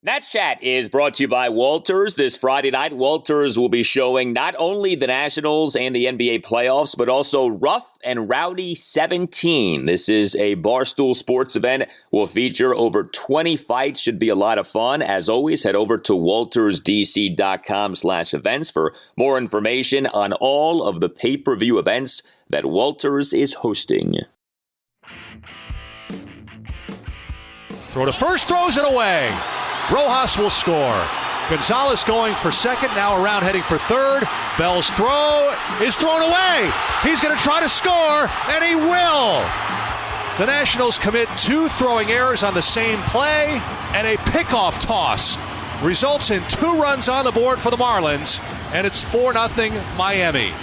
Nats Chat is brought to you by Walters. This Friday night, Walters will be showing not only the Nationals and the NBA playoffs, but also Rough and Rowdy 17. This is a Barstool Sports event. Will feature over 20 fights. Should be a lot of fun. As always, head over to waltersdc.com/events for more information on all of the pay-per-view events that Walters is hosting. Throw to first, throws it away. Rojas will score. Gonzalez going for second, now around heading for third. Bell's throw is thrown away. He's going to try to score, and he will. The Nationals commit 2 throwing errors on the same play, and a pickoff toss results in 2 runs on the board for the Marlins, and it's 4-0 Miami.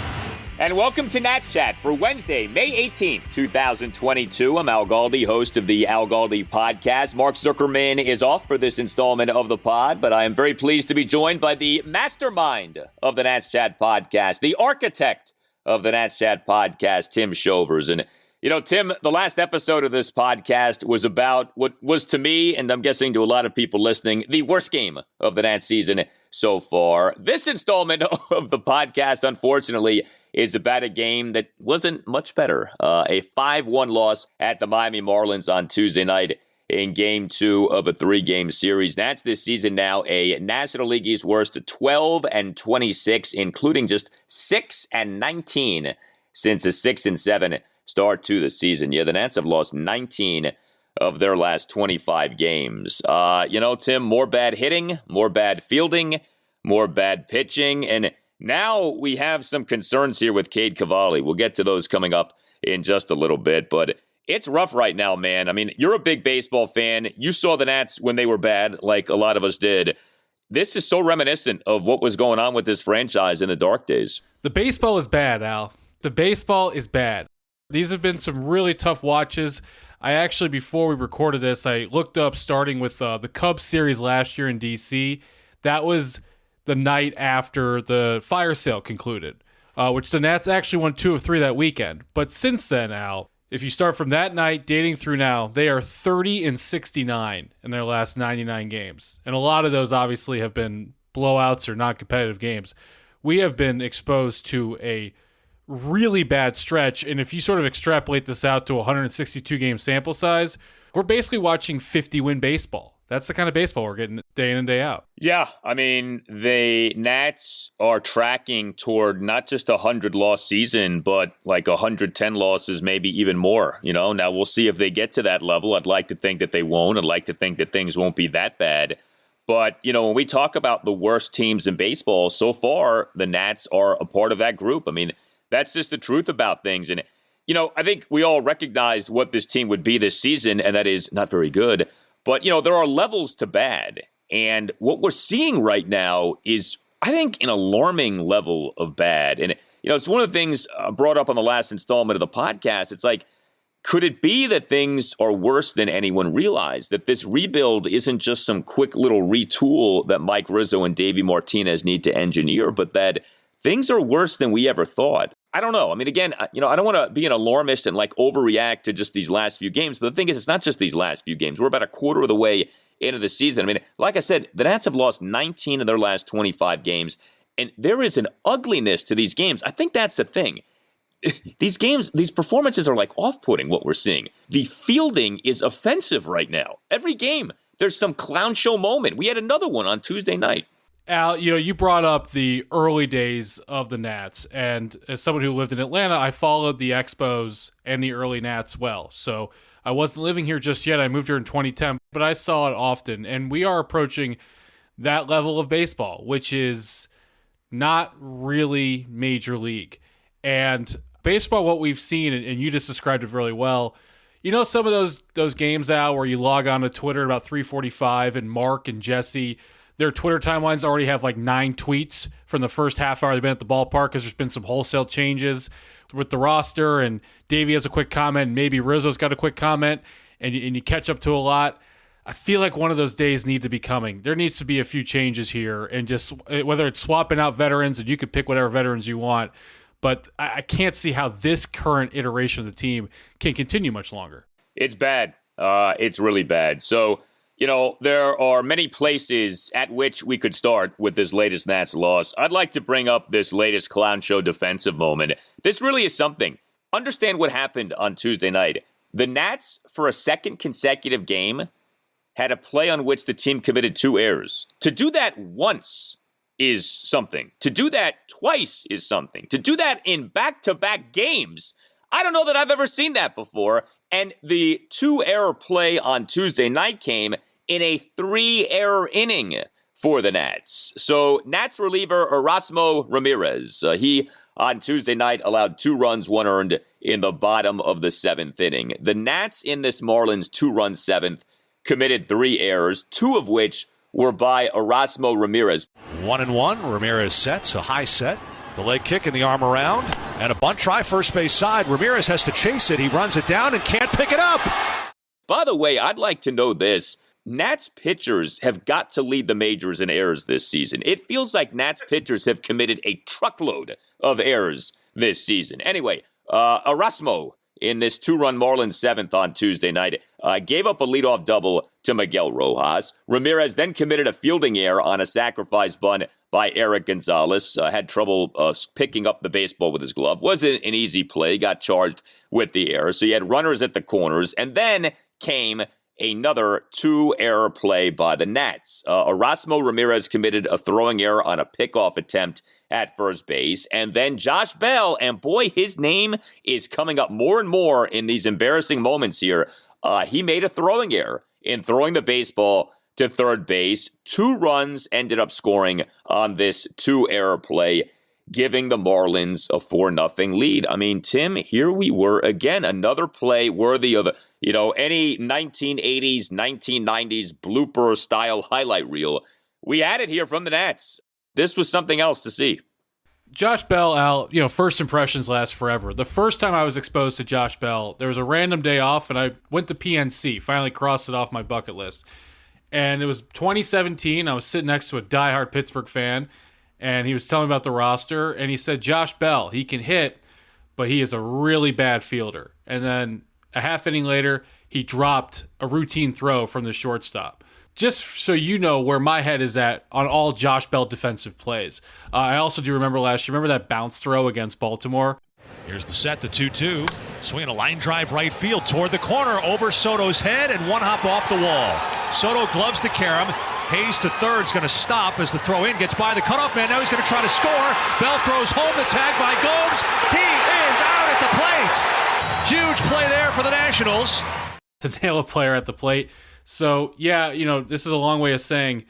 And welcome to Nats Chat for Wednesday, May 18th, 2022. I'm Al Galdi, host of the Al Galdi podcast. Mark Zuckerman is off for this installment of the pod, but I am very pleased to be joined by the mastermind of the Nats Chat podcast, the architect of the Nats Chat podcast, Tim Shovers. And, you know, Tim, the last episode of this podcast was about what was to me, and I'm guessing to a lot of people listening, the worst game of the Nats season so far. This installment of the podcast, unfortunately, is about a game that wasn't much better. A 5-1 loss at the Miami Marlins on Tuesday night in Game 2 of a 3-game series. Nats this season now a National League East worst 12-26, including just 6-19 since a 6-7 start to the season. Yeah, the Nats have lost 19 of their last 25 games. Tim, more bad hitting, more bad fielding, more bad pitching, and now we have some concerns here with Cade Cavalli. We'll get to those coming up in just a little bit, but it's rough right now, man. I mean, you're a big baseball fan. You saw the Nats when they were bad, like a lot of us did. This is so reminiscent of what was going on with this franchise in the dark days. The baseball is bad, Al. The baseball is bad. These have been some really tough watches. I actually, before we recorded this, I looked up starting with the Cubs series last year in D.C. That was the night after the fire sale concluded, which the Nats actually won 2 of 3 that weekend. But since then, Al, if you start from that night dating through now, they are 30-69 in their last 99 games. And a lot of those obviously have been blowouts or not competitive games. We have been exposed to a really bad stretch. And if you sort of extrapolate this out to a 162-game sample size, we're basically watching 50-win baseball. That's the kind of baseball we're getting day in and day out. Yeah, I mean, the Nats are tracking toward not just a 100-loss season, but like 110 losses, maybe even more. You know, now we'll see if they get to that level. I'd like to think that they won't. I'd like to think that things won't be that bad. But, you know, when we talk about the worst teams in baseball, so far, the Nats are a part of that group. I mean, that's just the truth about things. And, you know, I think we all recognized what this team would be this season, and that is not very good. But, you know, there are levels to bad. And what we're seeing right now is, I think, an alarming level of bad. And, you know, it's one of the things brought up on the last installment of the podcast. It's like, could it be that things are worse than anyone realized? That this rebuild isn't just some quick little retool that Mike Rizzo and Davey Martinez need to engineer, but that things are worse than we ever thought? I don't know. I mean, again, you know, I don't want to be an alarmist and like overreact to just these last few games. But the thing is, it's not just these last few games. We're about a quarter of the way into the season. I mean, like I said, the Nats have lost 19 of their last 25 games. And there is an ugliness to these games. I think that's the thing. These games, these performances are like off-putting what we're seeing. The fielding is offensive right now. Every game, there's some clown show moment. We had another one on Tuesday night. Al, you know, you brought up the early days of the Nats, and as someone who lived in Atlanta, I followed the Expos and the early Nats well. So I wasn't living here just yet. I moved here in 2010, but I saw it often, and we are approaching that level of baseball, which is not really major league. And baseball, what we've seen, and you just described it really well, you know, some of those games, Al, where you log on to Twitter at about 3:45, and Mark and Jesse, their Twitter timelines already have like 9 tweets from the first half hour they've been at the ballpark because there's been some wholesale changes with the roster, and Davey has a quick comment, maybe Rizzo's got a quick comment, and you catch up to a lot. I feel like one of those days need to be coming. There needs to be a few changes here, and just whether it's swapping out veterans, and you could pick whatever veterans you want, but I can't see how this current iteration of the team can continue much longer. It's bad. It's really bad. So, There are many places at which we could start with this latest Nats loss. I'd like to bring up this latest clown show defensive moment. This really is something. Understand what happened on Tuesday night. The Nats, for a second consecutive game, had a play on which the team committed 2 errors. To do that once is something. To do that twice is something. To do that in back-to-back games, I don't know that I've ever seen that before. And the 2-error play on Tuesday night came in a 3-error inning for the Nats. So Nats reliever Erasmo Ramirez, he on Tuesday night allowed 2 runs, 1 earned in the bottom of the 7th inning. The Nats in this Marlins 2-run 7th committed 3 errors, 2 of which were by Erasmo Ramirez. 1-1, Ramirez sets a high set. The leg kick and the arm around, and a bunt try first base side. Ramirez has to chase it. He runs it down and can't pick it up. By the way, I'd like to know this. Nats pitchers have got to lead the majors in errors this season. It feels like Nats pitchers have committed a truckload of errors this season. Anyway, Erasmo in this 2-run Marlins 7th on Tuesday night gave up a leadoff double to Miguel Rojas. Ramirez then committed a fielding error on a sacrifice bunt by Eric Gonzalez. Had trouble picking up the baseball with his glove. Wasn't an easy play. Got charged with the error. So you had runners at the corners. And then came another 2-error play by the Nats. Erasmo Ramirez committed a throwing error on a pickoff attempt at first base. And then Josh Bell, and boy, his name is coming up more and more in these embarrassing moments here. He made a throwing error in throwing the baseball to third base. 2 runs ended up scoring on this 2-error play, giving the Marlins a 4-0 lead. I mean, Tim, here we were again, another play worthy of, any 1980s, 1990s blooper-style highlight reel. We had it here from the Nats. This was something else to see. Josh Bell out, first impressions last forever. The first time I was exposed to Josh Bell, there was a random day off, and I went to PNC, finally crossed it off my bucket list. And it was 2017. I was sitting next to a diehard Pittsburgh fan, and he was telling me about the roster, and he said, Josh Bell, he can hit, but he is a really bad fielder. And then a half inning later, he dropped a routine throw from the shortstop. Just so you know where my head is at on all Josh Bell defensive plays. I also do remember last year, remember that bounce throw against Baltimore? Here's the set to 2-2. Swinging a line drive right field toward the corner, over Soto's head, and 1 hop off the wall. Soto gloves to Karam. Hayes to third's going to stop as the throw in gets by the cutoff man. Now he's going to try to score. Bell throws home, the tag by Gomes. He is out at the plate. Huge play there for the Nationals. To nail a player at the plate. So, yeah, this is a long way of saying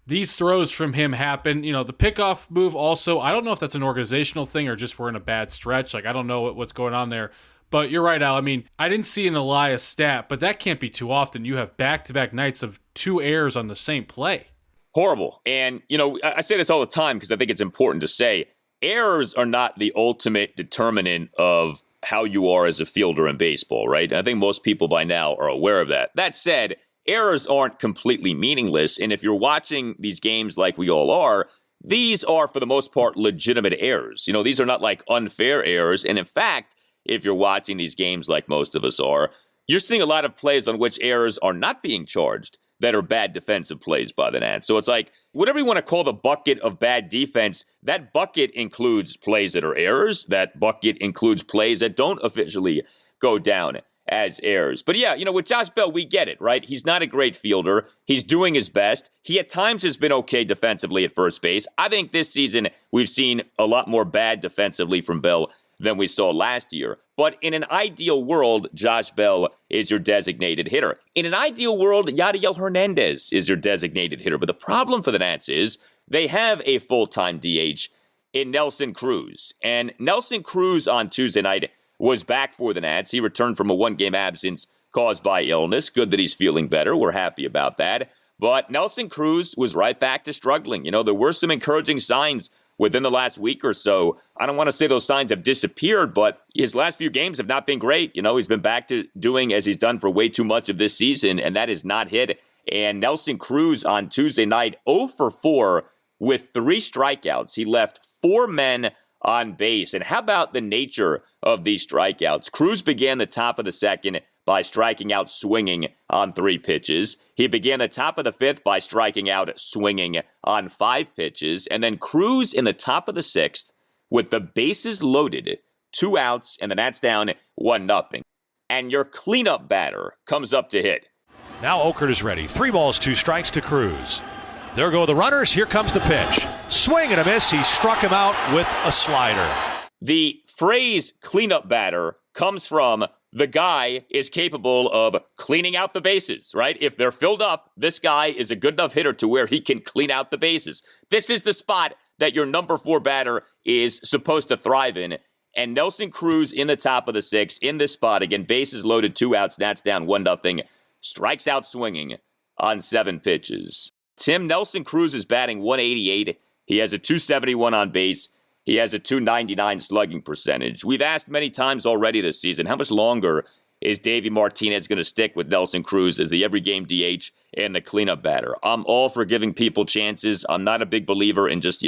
these throws from him happen. The pickoff move also, I don't know if that's an organizational thing or just we're in a bad stretch. I don't know what's going on there. But you're right, Al. I mean, I didn't see an Elias stat, but that can't be too often. You have back-to-back nights of 2 errors on the same play. Horrible. And, I say this all the time because I think it's important to say, errors are not the ultimate determinant of how you are as a fielder in baseball, right? And I think most people by now are aware of that. That said, errors aren't completely meaningless. And if you're watching these games like we all are, these are, for the most part, legitimate errors. These are not like unfair errors. And in fact, if you're watching these games like most of us are, you're seeing a lot of plays on which errors are not being charged that are bad defensive plays by the Nats. So it's like, whatever you want to call the bucket of bad defense, that bucket includes plays that are errors. That bucket includes plays that don't officially go down as errors. But yeah, with Josh Bell, we get it, right? He's not a great fielder. He's doing his best. He at times has been okay defensively at first base. I think this season we've seen a lot more bad defensively from Bell than we saw last year. But in an ideal world, Josh Bell is your designated hitter. In an ideal world, Yadiel Hernandez is your designated hitter. But the problem for the Nats is they have a full-time DH in Nelson Cruz. And Nelson Cruz on Tuesday night was back for the Nats. He returned from a 1-game absence caused by illness. Good that he's feeling better. We're happy about that. But Nelson Cruz was right back to struggling. There were some encouraging signs within the last week or so. I don't want to say those signs have disappeared, but his last few games have not been great. He's been back to doing as he's done for way too much of this season, and that is not hit. And Nelson Cruz on Tuesday night, 0 for 4 with 3 strikeouts. He left 4 men on base. And how about the nature of these strikeouts? Cruz began the top of the second by striking out swinging on 3 pitches. He began the top of the 5th by striking out swinging on 5 pitches. And then Cruz in the top of the 6th with the bases loaded, 2 outs, and the Nats down 1-0. And your cleanup batter comes up to hit. Now Okert is ready. 3 balls, 2 strikes to Cruz. There go the runners. Here comes the pitch. Swing and a miss. He struck him out with a slider. The phrase cleanup batter comes from the guy is capable of cleaning out the bases, right? If they're filled up, this guy is a good enough hitter to where he can clean out the bases. This is the spot that your number 4 batter is supposed to thrive in. And Nelson Cruz in the top of the 6th in this spot. Again, bases loaded, 2 outs, Nats down 1-0. Strikes out swinging on 7 pitches. Tim, Nelson Cruz is batting .188. He has a .271 on base. He has a .299 slugging percentage. We've asked many times already this season, how much longer is Davey Martinez going to stick with Nelson Cruz as the every game DH and the cleanup batter? I'm all for giving people chances. I'm not a big believer in just,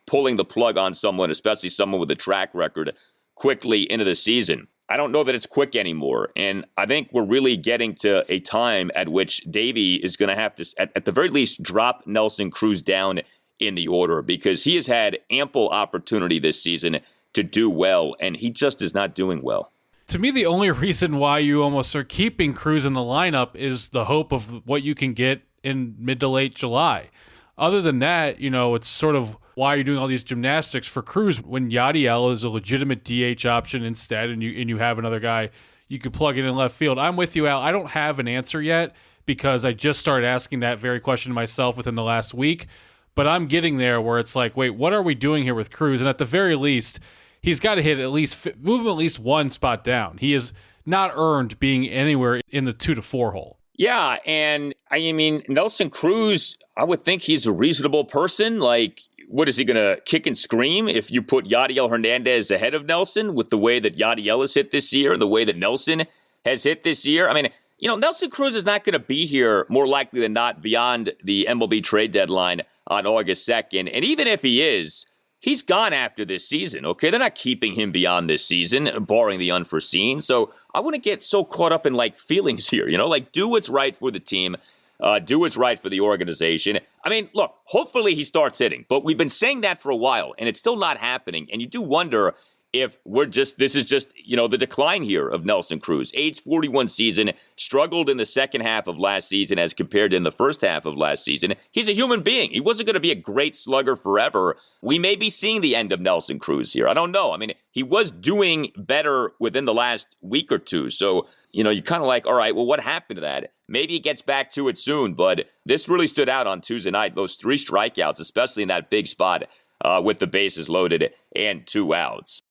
pulling the plug on someone, especially someone with a track record, quickly into the season. I don't know that it's quick anymore, and I think we're really getting to a time at which Davey is going to have to, at the very least, drop Nelson Cruz down in the order because he has had ample opportunity this season to do well, and he just is not doing well. To me, the only reason why you almost are keeping Cruz in the lineup is the hope of what you can get in mid to late July. Other than that, it's sort of why you're doing all these gymnastics for Cruz when Yadiel is a legitimate DH option instead, and you have another guy you could plug in left field. I'm with you, Al. I don't have an answer yet because I just started asking that very question to myself within the last week, but I'm getting there where it's like, wait, what are we doing here with Cruz? And at the very least, he's got to move him at least one spot down. He has not earned being anywhere in the 2 to 4 hole. Yeah, and I mean, Nelson Cruz, I would think he's a reasonable person. Like, what is he going to kick and scream if you put Yadiel Hernandez ahead of Nelson with the way that Yadiel has hit this year and the way that Nelson has hit this year? I mean, Nelson Cruz is not going to be here more likely than not beyond the MLB trade deadline on August 2nd. And even if he is, he's gone after this season, okay? They're not keeping him beyond this season, barring the unforeseen. So I wouldn't get so caught up in, feelings here, do what's right for the team. Do what's right for the organization. I mean, look, hopefully he starts hitting, but we've been saying that for a while, and it's still not happening. And you do wonder if this is just, the decline here of Nelson Cruz. Age 41 season, struggled in the second half of last season as compared to in the first half of last season. He's a human being. He wasn't going to be a great slugger forever. We may be seeing the end of Nelson Cruz here. I don't know. I mean, he was doing better within the last week or two. So, you're kind of like, all right, well, what happened to that? Maybe he gets back to it soon, but this really stood out on Tuesday night. Those 3 strikeouts, especially in that big spot with the bases loaded and 2 outs.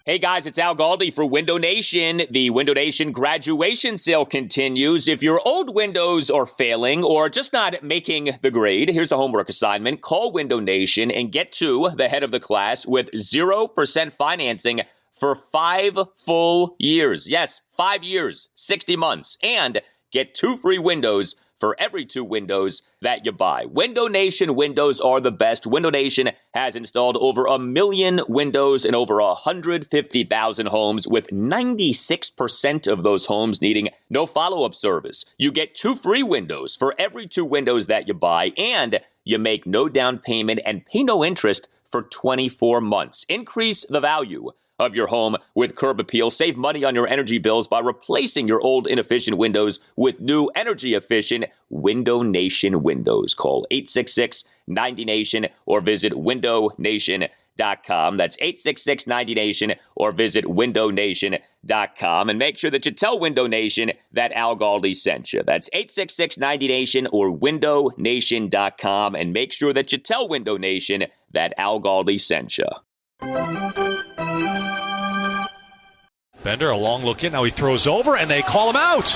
Hey guys, it's Al Galdi for Window Nation. The Window Nation graduation sale continues. If your old windows are failing or just not making the grade, here's a homework assignment. Call Window Nation and get to the head of the class with 0% financing for 5 full years. Yes, 5 years, 60 months. And get 2 free windows for every 2 windows that you buy. Window Nation windows are the best. Window Nation has installed over 1 million windows in over 150,000 homes, with 96% of those homes needing no follow-up service. You get 2 free windows for every 2 windows that you buy, and you make no down payment and pay no interest for 24 months. Increase the value of your home with Curb Appeal. Save money on your energy bills by replacing your old inefficient windows with new energy efficient Window Nation windows. Call 866-90-NATION or visit windownation.com. That's 866-90-NATION or visit windownation.com. And make sure that you tell Window Nation that Al Galdi sent you. That's 866-90-NATION or windownation.com. And make sure that you tell Window Nation that Al Galdi sent you. Bender, a long look in. Now he throws over, and they call him out.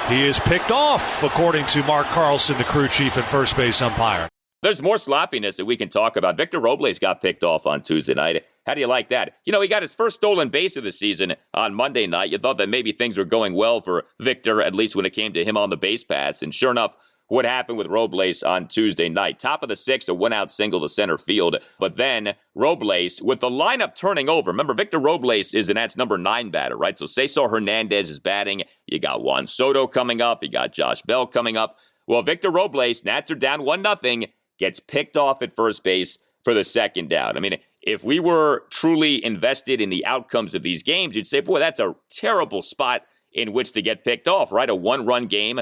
He is picked off, according to Mark Carlson, the crew chief and first base umpire. There's more sloppiness that we can talk about. Victor Robles got picked off on Tuesday night. How do you like that? He got his first stolen base of the season on Monday night. You thought that maybe things were going well for Victor, at least when it came to him on the base paths. And sure enough, what happened with Robles on Tuesday night. Top of the sixth, a one-out single to center field. But then Robles, with the lineup turning over. Remember, Victor Robles is the Nats' number 9 batter, right? So Cesar Hernandez is batting. You got Juan Soto coming up. You got Josh Bell coming up. Well, Victor Robles, Nats are down 1-0, gets picked off at first base for the second out. I mean, if we were truly invested in the outcomes of these games, you'd say, boy, that's a terrible spot in which to get picked off, right? A one-run game.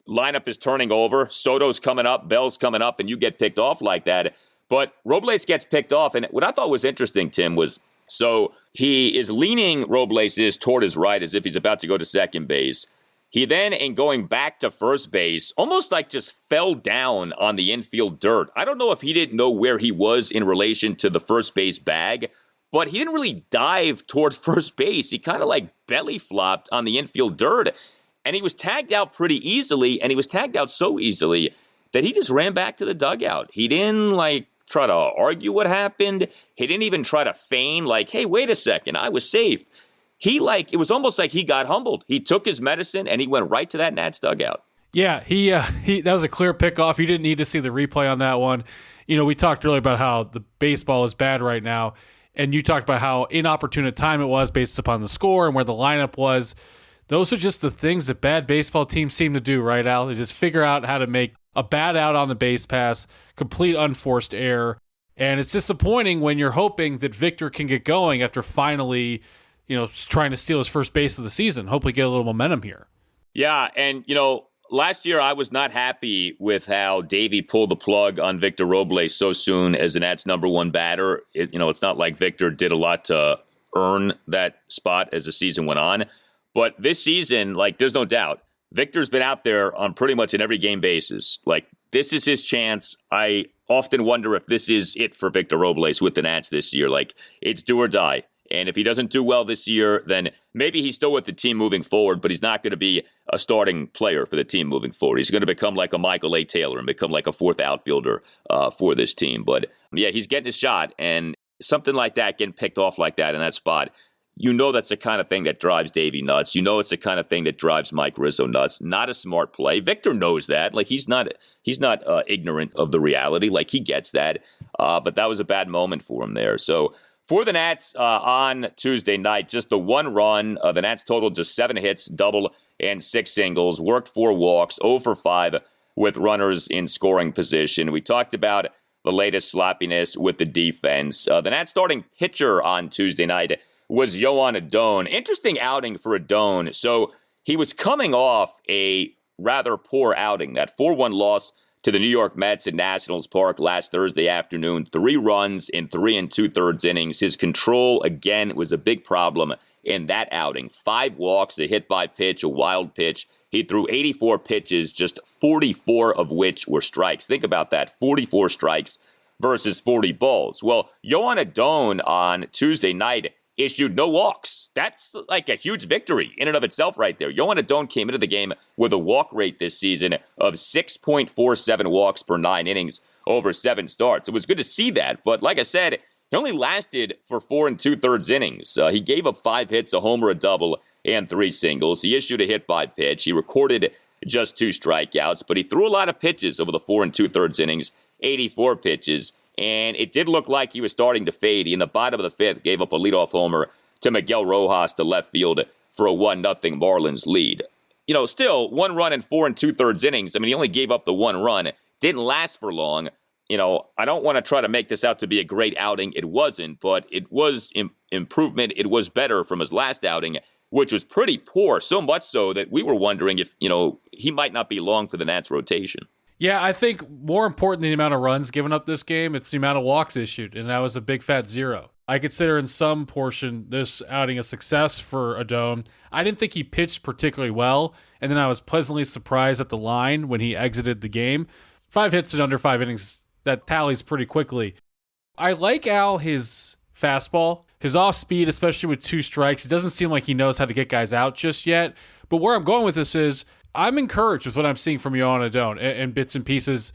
Lineup is turning over. Soto's coming up. Bell's coming up, and you get picked off like that. But Robles gets picked off, and what I thought was interesting, Tim, was so he is leaning, Robles is, toward his right as if he's about to go to second base. He then, in going back to first base, almost like just fell down on the infield dirt. I don't know if he didn't know where he was in relation to the first base bag, but he didn't really dive toward first base. He kind of like belly flopped on the infield dirt. And he was tagged out pretty easily, and he was tagged out so easily that he just ran back to the dugout. He didn't, try to argue what happened. He didn't even try to feign, hey, wait a second, I was safe. It was almost like he got humbled. He took his medicine, and he went right to that Nats dugout. Yeah, he that was a clear pickoff. You didn't need to see the replay on that one. We talked earlier about how the baseball is bad right now, and you talked about how inopportune a time it was based upon the score and where the lineup was. Those are just the things that bad baseball teams seem to do, right, Al? They just figure out how to make a bad out on the base pass, complete unforced error. And it's disappointing when you're hoping that Victor can get going after finally, trying to steal his first base of the season. Hopefully get a little momentum here. Yeah, and, last year I was not happy with how Davey pulled the plug on Victor Robles so soon as the Nats' number 1 batter. It's not like Victor did a lot to earn that spot as the season went on. But this season, there's no doubt, Victor's been out there on pretty much an every game basis. This is his chance. I often wonder if this is it for Victor Robles with the Nats this year. It's do or die. And if he doesn't do well this year, then maybe he's still with the team moving forward, but he's not going to be a starting player for the team moving forward. He's going to become like a Michael A. Taylor and become like a 4th outfielder for this team. But, yeah, he's getting his shot. And something like that, getting picked off like that in that spot, that's the kind of thing that drives Davey nuts. It's the kind of thing that drives Mike Rizzo nuts. Not a smart play. Victor knows that. He's not ignorant of the reality. He gets that. But that was a bad moment for him there. So for the Nats on Tuesday night, just the 1 run. The Nats totaled just 7 hits, double, and 6 singles. Worked 4 walks, 0 for 5 with runners in scoring position. We talked about the latest sloppiness with the defense. The Nats starting pitcher on Tuesday night was Joan Adon. Interesting outing for Adon. So he was coming off a rather poor outing, that 4-1 loss to the New York Mets at Nationals Park last Thursday afternoon. 3 runs in 3 2/3 innings. His control, again, was a big problem in that outing. 5 walks, a hit by pitch, a wild pitch. He threw 84 pitches, just 44 of which were strikes. Think about that, 44 strikes versus 40 balls. Well, Joan Adon on Tuesday night issued no walks. That's a huge victory in and of itself right there. Joan Adon came into the game with a walk rate this season of 6.47 walks per 9 innings over 7 starts. It was good to see that, but like I said, he only lasted for 4 2/3 innings. He gave up 5 hits, a homer, a double, and 3 singles. He issued a hit by pitch. He recorded just 2 strikeouts, but he threw a lot of pitches over the 4 2/3 innings, 84 pitches. And it did look like he was starting to fade. He, in the bottom of the 5th, gave up a leadoff homer to Miguel Rojas to left field for a 1-0 Marlins lead. Still, 1 run in 4 2/3 innings. He only gave up the 1 run. Didn't last for long. I don't want to try to make this out to be a great outing. It wasn't, but it was improvement. It was better from his last outing, which was pretty poor, so much so that we were wondering if, he might not be long for the Nats rotation. Yeah, I think more important than the amount of runs given up this game, it's the amount of walks issued, and that was a big fat 0. I consider in some portion this outing a success for Adon. I didn't think he pitched particularly well, and then I was pleasantly surprised at the line when he exited the game. 5 hits in under 5 innings, that tallies pretty quickly. I like Al, his fastball, his off speed, especially with 2 strikes. It doesn't seem like he knows how to get guys out just yet, but where I'm going with this is I'm encouraged with what I'm seeing from Joan Adon and bits and pieces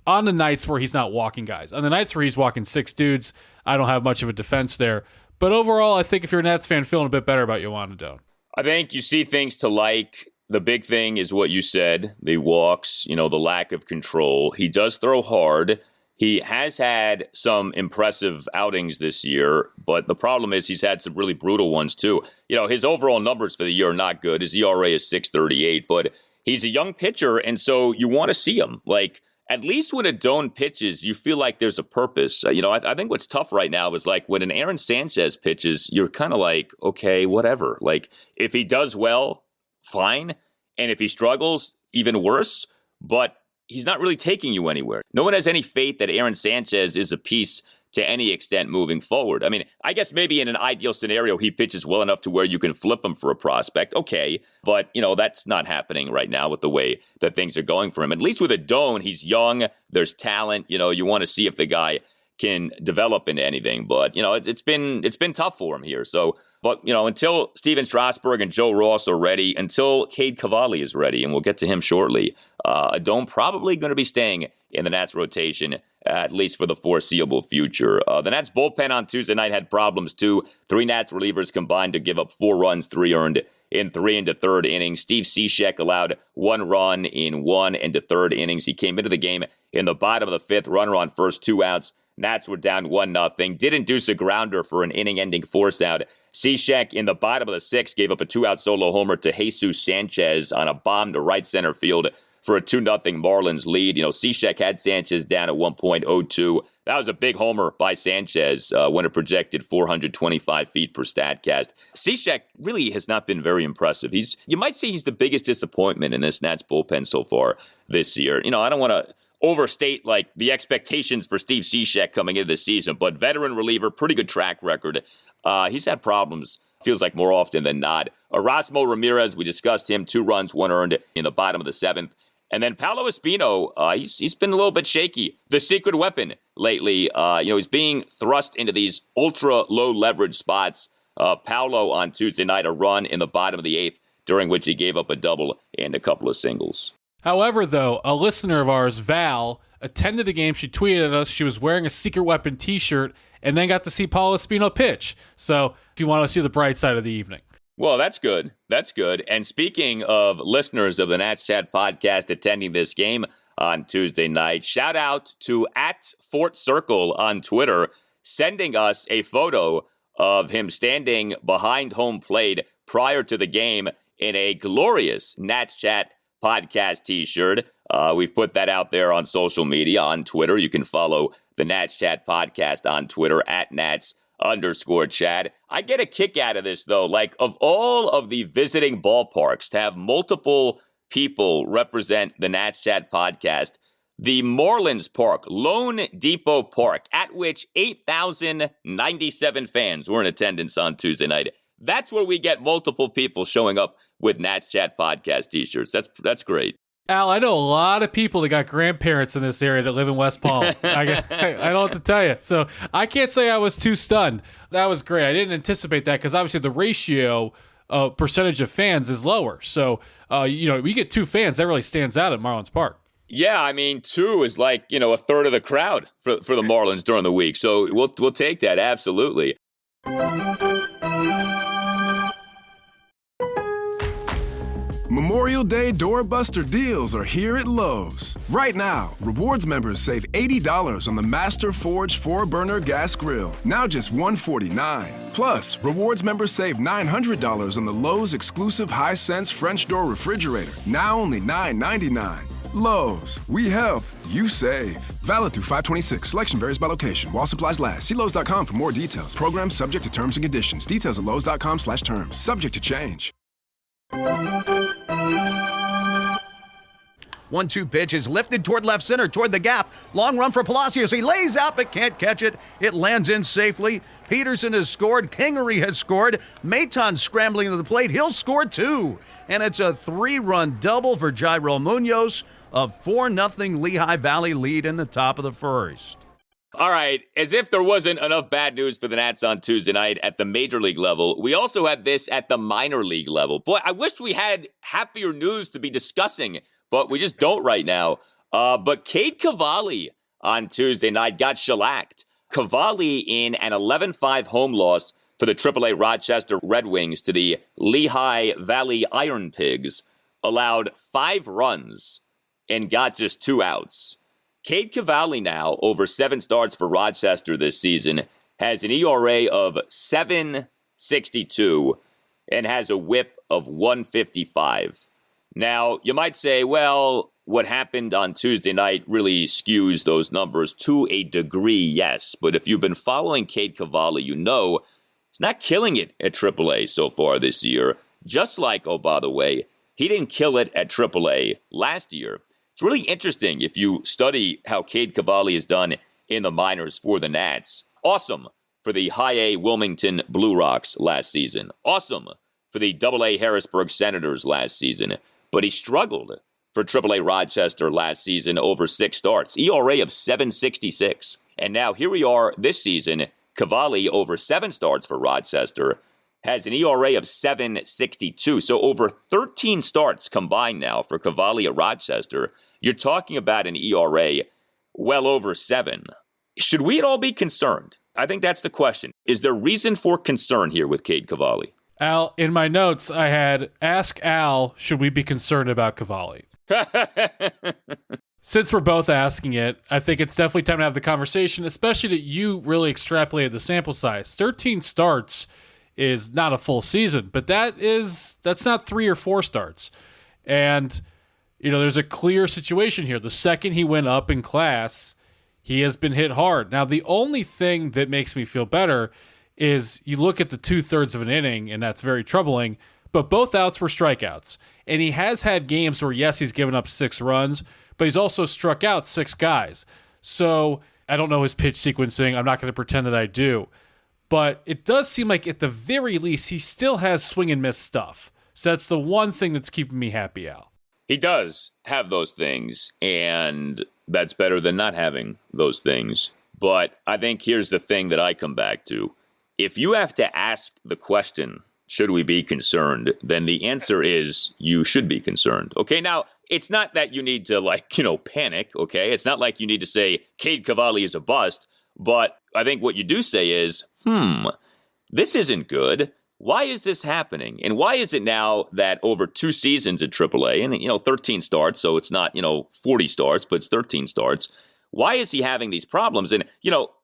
on the nights where he's not walking guys. On the nights where he's walking 6 dudes, I don't have much of a defense there. But overall, I think if you're a Nats fan, feeling a bit better about Joan Adon. I think you see things to like. the big thing is what you said, the walks, the lack of control. He does throw hard. He has had some impressive outings this year, but the problem is he's had some really brutal ones too. His overall numbers for the year are not good. His ERA is 6.38, but he's a young pitcher, and so you want to see him. Like, at least when Adon pitches, you feel like there's a purpose. I think what's tough right now is like when an Aaron Sanchez pitches, you're kind of like, okay, whatever. Like, if he does well, fine. And if he struggles, even worse. But he's not really taking you anywhere. No one has any faith that Aaron Sanchez is a piece to any extent moving forward. I mean, I guess maybe in an ideal scenario, he pitches well enough to where you can flip him for a prospect. Okay, but, that's not happening right now with the way that things are going for him. At least with Adon, he's young, there's talent, you want to see if the guy can develop into anything. But, it's been tough for him here. So, but, until Steven Strasburg and Joe Ross are ready, until Cade Cavalli is ready, and we'll get to him shortly, Adon probably going to be staying in the Nats rotation, at least for the foreseeable future. The Nats bullpen on Tuesday night had problems too. 3 Nats relievers combined to give up 4 runs, 3 earned in 3 and 3rd innings. Steve Cishek allowed 1 run in 1 and 3rd innings. He came into the game in the bottom of the 5th, runner on first, 2 outs. Nats were down 1-0. Did induce a grounder for an inning-ending force out. Cishek in the bottom of the 6th gave up a 2-out solo homer to Jesus Sanchez on a bomb to right center field for a 2-0 Marlins lead. Cishek had Sanchez down at 1.02. That was a big homer by Sanchez when it projected 425 feet per Statcast. Cishek really has not been very impressive. You might say he's the biggest disappointment in this Nats bullpen so far this year. I don't want to overstate like the expectations for Steve Cishek coming into the season, but veteran reliever, pretty good track record. He's had problems, feels like more often than not. Erasmo Ramirez, we discussed him, 2 runs, 1 earned in the bottom of the 7th. And then Paolo Espino, he's been a little bit shaky. The secret weapon lately, he's being thrust into these ultra low leverage spots. Paolo on Tuesday night, a run in the bottom of the 8th, during which he gave up a double and a couple of singles. However, though, a listener of ours, Val, attended the game. She tweeted at us. She was wearing a Secret Weapon t-shirt and then got to see Paolo Espino pitch. So if you want to see the bright side of the evening. Well, that's good. That's good. And speaking of listeners of the Nats Chat podcast attending this game on Tuesday night, shout out to @FortCircle on Twitter, sending us a photo of him standing behind home plate prior to the game in a glorious Nats Chat podcast t-shirt. We've put that out there on social media, on Twitter. You can follow the Nats Chat podcast on Twitter @Nats_Chat. I get a kick out of this, though. Like, of all of the visiting ballparks to have multiple people represent the Nats Chat podcast, the Marlins Park, Lone Depot Park, at which 8,097 fans were in attendance on Tuesday night. That's where we get multiple people showing up with Nats Chat podcast t-shirts. That's great. Al, I know a lot of people that got grandparents in this area that live in West Palm. I don't have to tell you. So I can't say I was too stunned. That was great. I didn't anticipate that because obviously the ratio percentage of fans is lower. So, we get 2 fans. That really stands out at Marlins Park. Yeah, I mean, 2 is like, a third of the crowd for the Marlins during the week. So we'll take that, absolutely. Memorial Day doorbuster deals are here at Lowe's. Right now, Rewards members save $80 on the Master Forge 4-burner gas grill, now just $149. Plus, Rewards members save $900 on the Lowe's exclusive Hisense French door refrigerator, now only $999. Lowe's, we help, you save. Valid through 5/26. Selection varies by location. While supplies last. See Lowe's.com for more details. Program subject to terms and conditions. Details at Lowe's.com/terms. Subject to change. 1-2 pitch is lifted toward left center, toward the gap. Long run for Palacios. He lays out but can't catch it. It lands in safely. Peterson has scored. Kingery has scored. Maton scrambling to the plate. He'll score 2. And it's a 3-run double for Jairo Munoz. A 4-0 Lehigh Valley lead in the top of the first. All right, as if there wasn't enough bad news for the Nats on Tuesday night at the major league level, we also had this at the minor league level. Boy, I wish we had happier news to be discussing, but we just don't right now. But Cade Cavalli on Tuesday night got shellacked. Cavalli in an 11-5 home loss for the AAA Rochester Red Wings to the Lehigh Valley Iron Pigs. allowed 5 runs and got just 2 outs. Cade Cavalli now, over 7 starts for Rochester this season, has an ERA of 7.62 and has a whip of 155. Now, you might say, well, what happened on Tuesday night really skews those numbers to a degree, yes. But if you've been following Cade Cavalli, you know he's not killing it at AAA so far this year. Just like, oh, by the way, he didn't kill it at AAA last year. It's really interesting if you study how Cade Cavalli has done in the minors for the Nats. Awesome for the High A Wilmington Blue Rocks last season. Awesome for the AA Harrisburg Senators last season. But he struggled for AAA Rochester last season over 6 starts. ERA of 7.66. And now here we are this season. Cavalli, over 7 starts for Rochester, has an ERA of 7.62. So over 13 starts combined now for Cavalli at Rochester. You're talking about an ERA well over 7. Should we at all be concerned? I think that's the question. Is there reason for concern here with Cade Cavalli? Al, in my notes, I had, ask Al, should we be concerned about Cavalli? Since we're both asking it, I think it's definitely time to have the conversation, especially that you really extrapolated the sample size. 13 starts is not a full season, but that's not 3 or 4 starts. And, there's a clear situation here. The second he went up in class, he has been hit hard. Now, the only thing that makes me feel better is you look at the 2/3 of an inning, and that's very troubling, but both outs were strikeouts. And he has had games where, yes, he's given up 6 runs, but he's also struck out 6 guys. So I don't know his pitch sequencing. I'm not going to pretend that I do. But it does seem like at the very least, he still has swing and miss stuff. So that's the one thing that's keeping me happy, Al. He does have those things, and that's better than not having those things. But I think here's the thing that I come back to. If you have to ask the question, should we be concerned, then the answer is you should be concerned. Okay, now, it's not that you need to, panic, okay? It's not like you need to say, Cade Cavalli is a bust, but I think what you do say is, this isn't good. Why is this happening? And why is it now that over 2 seasons at AAA, and, 13 starts, so it's not, 40 starts, but it's 13 starts, why is he having these problems? And,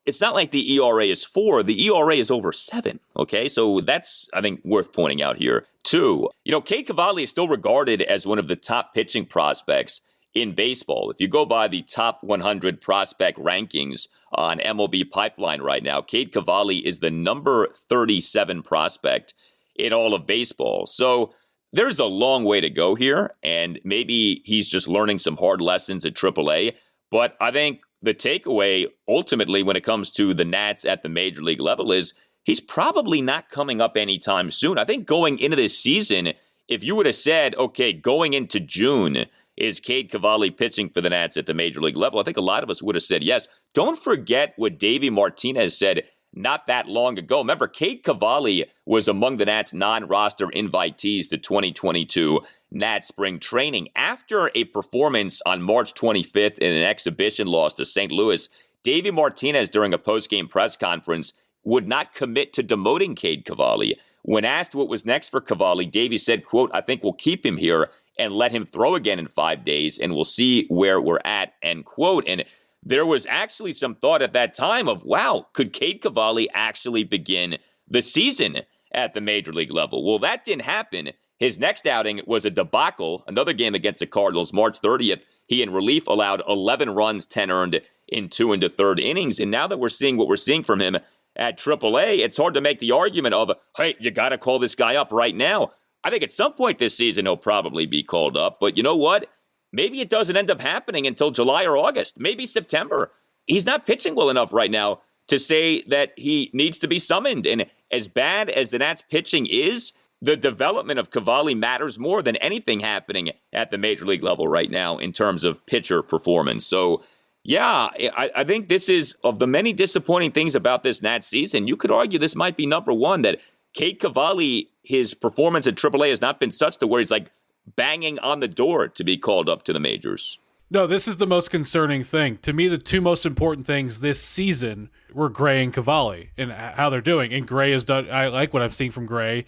it's not like the ERA is 4. The ERA is over 7, okay? So that's, I think, worth pointing out here, too. Cade Cavalli is still regarded as one of the top pitching prospects in baseball. If you go by the top 100 prospect rankings on MLB Pipeline right now, Cade Cavalli is the number 37 prospect in all of baseball. So there's a long way to go here, and maybe he's just learning some hard lessons at AAA. But I think the takeaway, ultimately, when it comes to the Nats at the major league level is he's probably not coming up anytime soon. I think going into this season, if you would have said, okay, going into June, is Cade Cavalli pitching for the Nats at the major league level? I think a lot of us would have said yes. Don't forget what Davey Martinez said not that long ago. Remember, Cade Cavalli was among the Nats non-roster invitees to 2022 Nats spring training. After a performance on March 25th in an exhibition loss to St. Louis, Davey Martinez, during a post-game press conference, would not commit to demoting Cade Cavalli. When asked what was next for Cavalli, Davey said, quote, I think we'll keep him here and let him throw again in 5 days, and we'll see where we're at, end quote. And there was actually some thought at that time of, wow, could Cade Cavalli actually begin the season at the major league level? Well, that didn't happen. His next outing was a debacle, another game against the Cardinals, March 30th. He, in relief, allowed 11 runs, 10 earned in 2 1/3 innings. And now that we're seeing what we're seeing from him at AAA, it's hard to make the argument of, hey, you got to call this guy up right now. I think at some point this season he'll probably be called up. But you know what? Maybe it doesn't end up happening until July or August, maybe September. He's not pitching well enough right now to say that he needs to be summoned. And as bad as the Nats pitching is, the development of Cavalli matters more than anything happening at the major league level right now in terms of pitcher performance. So, yeah, I think this is, of the many disappointing things about this Nats season, you could argue this might be number one, that Cade Cavalli, his performance at AAA has not been such to where he's like banging on the door to be called up to the majors. No, this is the most concerning thing. To me, the 2 most important things this season were Gray and Cavalli and how they're doing. And Gray has done, I like what I'm seeing from Gray,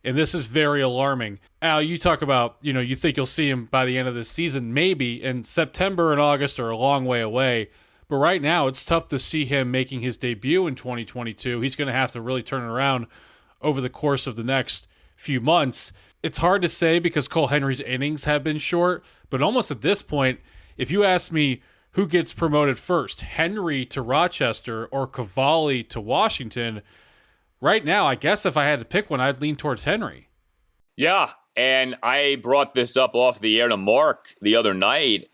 And this is very alarming. Al, you talk about, you think you'll see him by the end of this season, maybe, and September and August are a long way away. But right now, it's tough to see him making his debut in 2022. He's going to have to really turn it around over the course of the next few months. It's hard to say because Cole Henry's innings have been short, but almost at this point, if you ask me who gets promoted first, Henry to Rochester or Cavalli to Washington, right now, I guess if I had to pick one, I'd lean towards Henry. Yeah, and I brought this up off the air to Mark the other night.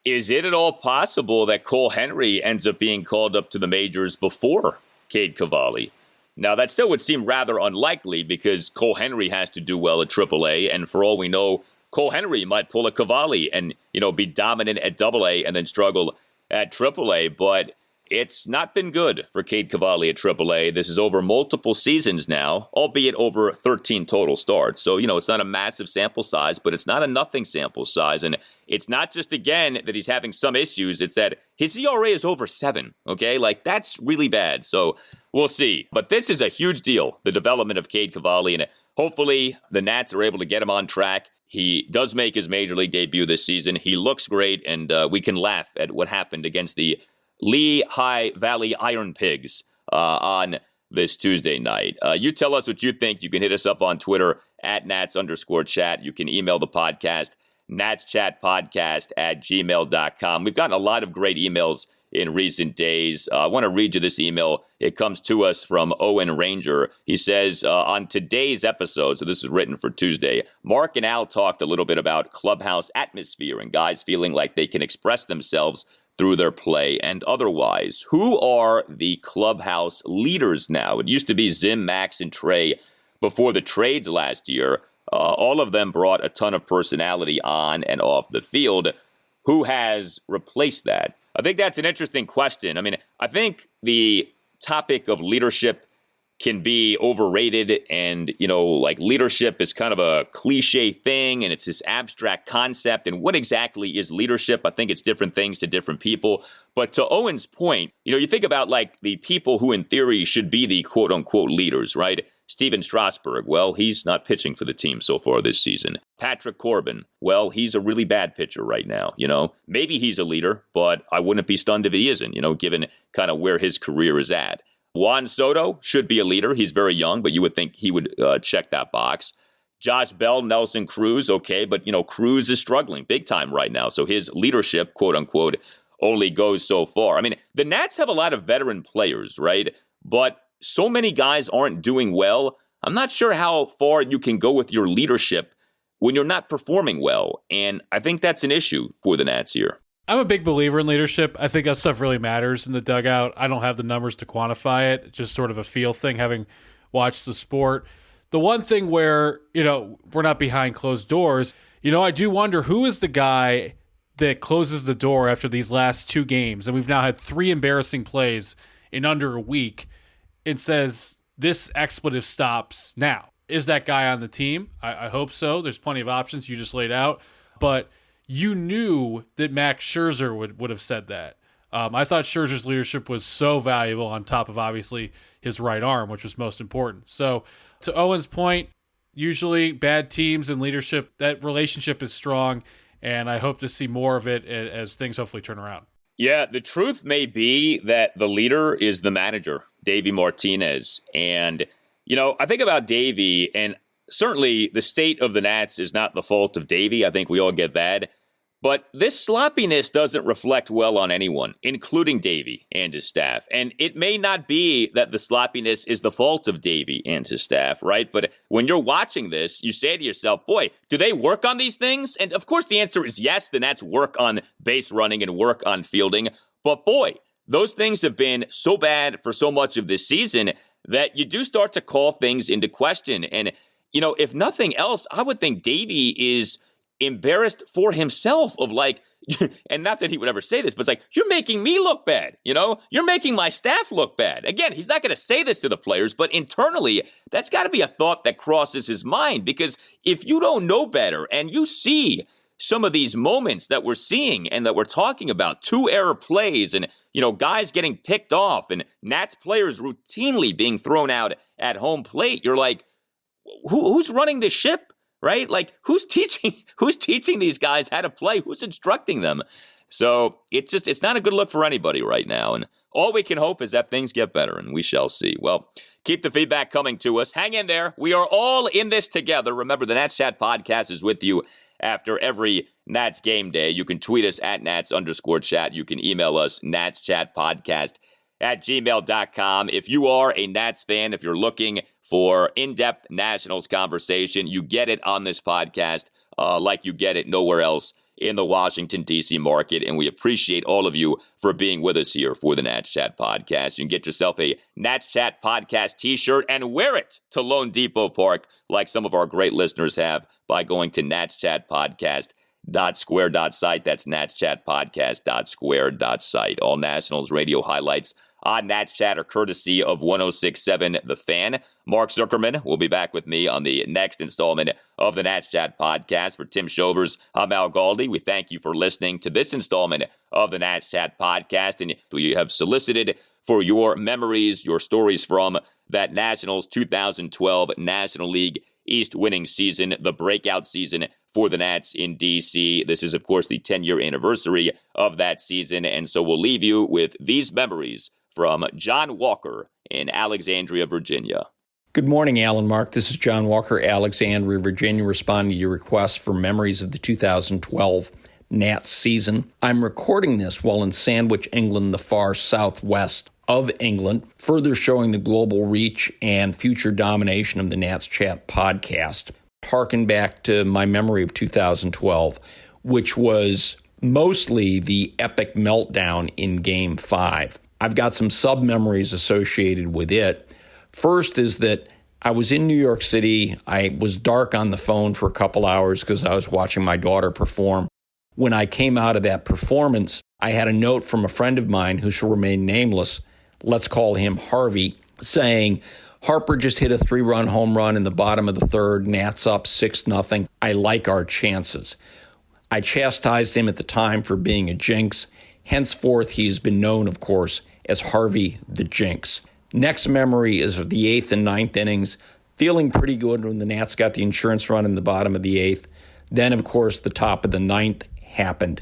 Is it at all possible that Cole Henry ends up being called up to the majors before Cade Cavalli? Now, that still would seem rather unlikely because Cole Henry has to do well at AAA, and for all we know, Cole Henry might pull a Cavalli and, be dominant at AA and then struggle at AAA, but it's not been good for Cade Cavalli at AAA. This is over multiple seasons now, albeit over 13 total starts. So, it's not a massive sample size, but it's not a nothing sample size. And it's not just, again, that he's having some issues. It's that his ERA is over 7, okay? That's really bad. So we'll see. But this is a huge deal, the development of Cade Cavalli, and hopefully the Nats are able to get him on track. He does make his major league debut this season. He looks great, and we can laugh at what happened against the Lehigh Valley Iron Pigs on this Tuesday night. You tell us what you think. You can hit us up on Twitter at Nats_chat. You can email the podcast, natschatpodcast@gmail.com. We've gotten a lot of great emails in recent days. I want to read you this email. It comes to us from Owen Ranger. He says, on today's episode, so this is written for Tuesday, Mark and Al talked a little bit about clubhouse atmosphere and guys feeling like they can express themselves through their play and otherwise. Who are the clubhouse leaders now? It used to be Zim, Max, and Trey before the trades last year. All of them brought a ton of personality on and off the field. Who has replaced that? I think that's an interesting question. I think the topic of leadership can be overrated, and, leadership is kind of a cliche thing, and it's this abstract concept, and what exactly is leadership? I think it's different things to different people. But to Owen's point, you think about, the people who in theory should be the quote-unquote leaders, right? Steven Strasburg, well, he's not pitching for the team so far this season. Patrick Corbin, well, he's a really bad pitcher right now, Maybe he's a leader, but I wouldn't be stunned if he isn't, given kind of where his career is at. Juan Soto should be a leader. He's very young, but you would think he would check that box. Josh Bell, Nelson Cruz, okay, but, Cruz is struggling big time right now, so his leadership, quote-unquote, only goes so far. The Nats have a lot of veteran players, right? But so many guys aren't doing well. I'm not sure how far you can go with your leadership when you're not performing well, and I think that's an issue for the Nats here. I'm a big believer in leadership. I think that stuff really matters in the dugout. I don't have the numbers to quantify it. It's just sort of a feel thing, having watched the sport. The one thing where, we're not behind closed doors, I do wonder who is the guy that closes the door after these last 2 games, and we've now had 3 embarrassing plays in under a week, and says this expletive stops now. Is that guy on the team? I hope so. There's plenty of options you just laid out, but you knew that Max Scherzer would have said that. I thought Scherzer's leadership was so valuable on top of, obviously, his right arm, which was most important. So to Owen's point, usually bad teams and leadership, that relationship is strong, and I hope to see more of it as things hopefully turn around. Yeah, the truth may be that the leader is the manager, Davey Martinez. And, I think about Davey, and certainly the state of the Nats is not the fault of Davey. I think we all get that. But this sloppiness doesn't reflect well on anyone, including Davey and his staff. And it may not be that the sloppiness is the fault of Davey and his staff, right? But when you're watching this, you say to yourself, boy, do they work on these things? And of course the answer is yes, the Nats work on base running and work on fielding. But boy, those things have been so bad for so much of this season that you do start to call things into question. And, if nothing else, I would think Davey is embarrassed for himself of and not that he would ever say this, but it's you're making me look bad, you're making my staff look bad. Again, he's not going to say this to the players, but internally, that's got to be a thought that crosses his mind, because if you don't know better and you see some of these moments that we're seeing and that we're talking about, 2 error plays and, guys getting picked off and Nats players routinely being thrown out at home plate, you're like, who's running the ship, right? Like, who's teaching these guys how to play? Who's instructing them? So it's not a good look for anybody right now. And all we can hope is that things get better, and we shall see. Well, keep the feedback coming to us. Hang in there. We are all in this together. Remember, the Nats Chat podcast is with you after every Nats game day. You can tweet us at Nats_chat. You can email us, natschatpodcast@gmail.com. If you are a Nats fan, if you're looking for in-depth Nationals conversation, you get it on this podcast like you get it nowhere else in the Washington, D.C. market, and we appreciate all of you for being with us here for the Nats Chat podcast. You can get yourself a Nats Chat podcast t-shirt and wear it to Lone Depot Park like some of our great listeners have by going to natschatpodcast.square.site. That's natschatpodcast.square.site. All Nationals radio highlights on Nats Chat are courtesy of 106.7 The Fan. Mark Zuckerman will be back with me on the next installment of the Nats Chat podcast. For Tim Shovers, I'm Al Galdi. We thank you for listening to this installment of the Nats Chat podcast, and we have solicited for your memories, your stories from that Nationals 2012 National League East winning season, the breakout season for the Nats in D.C. This is, of course, the 10-year anniversary of that season, and so we'll leave you with these memories from John Walker in Alexandria, Virginia. Good morning, Alan Mark. This is John Walker, Alexandria, Virginia, responding to your request for memories of the 2012 Nats season. I'm recording this while in Sandwich, England, the far southwest of England, further showing the global reach and future domination of the Nats Chat podcast. Harken back to my memory of 2012, which was mostly the epic meltdown in Game 5. I've got some sub-memories associated with it. First is that I was in New York City. I was dark on the phone for a couple hours because I was watching my daughter perform. When I came out of that performance, I had a note from a friend of mine who shall remain nameless, let's call him Harvey, saying, Harper just hit a 3-run home run in the bottom of the third, Nats up 6-0. I like our chances. I chastised him at the time for being a jinx. Henceforth, he has been known, of course, as Harvey the Jinx. Next memory is of the 8th and 9th innings, feeling pretty good when the Nats got the insurance run in the bottom of the 8th. Then, of course, the top of the 9th happened.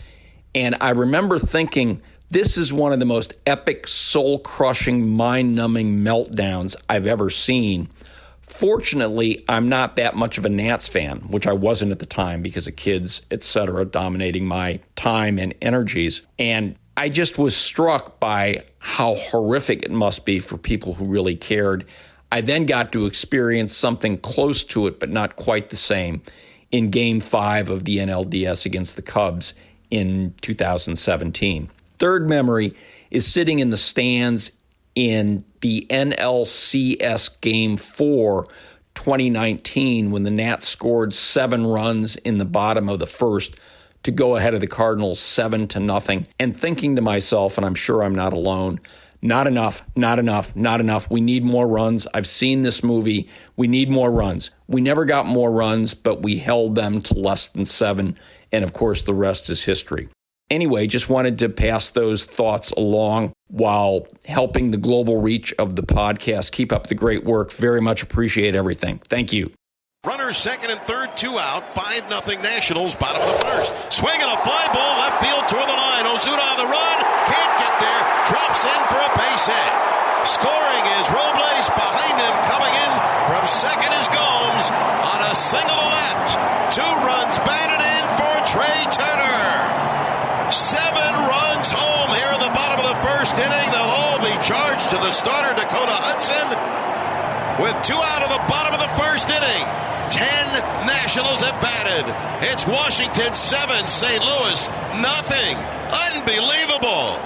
And I remember thinking, this is one of the most epic, soul-crushing, mind-numbing meltdowns I've ever seen. Fortunately, I'm not that much of a Nats fan, which I wasn't at the time because of kids, etc., dominating my time and energies. And I just was struck by how horrific it must be for people who really cared. I then got to experience something close to it, but not quite the same, in Game 5 of the NLDS against the Cubs in 2017. Third memory is sitting in the stands in the NLCS Game 4, 2019, when the Nats scored 7 runs in the bottom of the first to go ahead of the Cardinals 7-0, and thinking to myself, and I'm sure I'm not alone, not enough, not enough, not enough. We need more runs. I've seen this movie. We need more runs. We never got more runs, but we held them to less than 7, and of course the rest is history. Anyway, just wanted to pass those thoughts along while helping the global reach of the podcast. Keep up the great work. Very much appreciate everything. Thank you. Runners second and third, 2 out, 5-0 Nationals, bottom of the first. Swinging a fly ball, left field toward the line. Ozuna on the run, can't get there, drops in for a base hit. Scoring is Robles, behind him, coming in from second is Gomes on a single to left. 2 runs batted in for Trey Turner. 7 runs home here in the bottom of the first inning. They'll all be charged to the starter, Dakota Hudson, with 2 out of the bottom of the first inning. 10 Nationals have batted. It's Washington 7, St. Louis nothing. Unbelievable.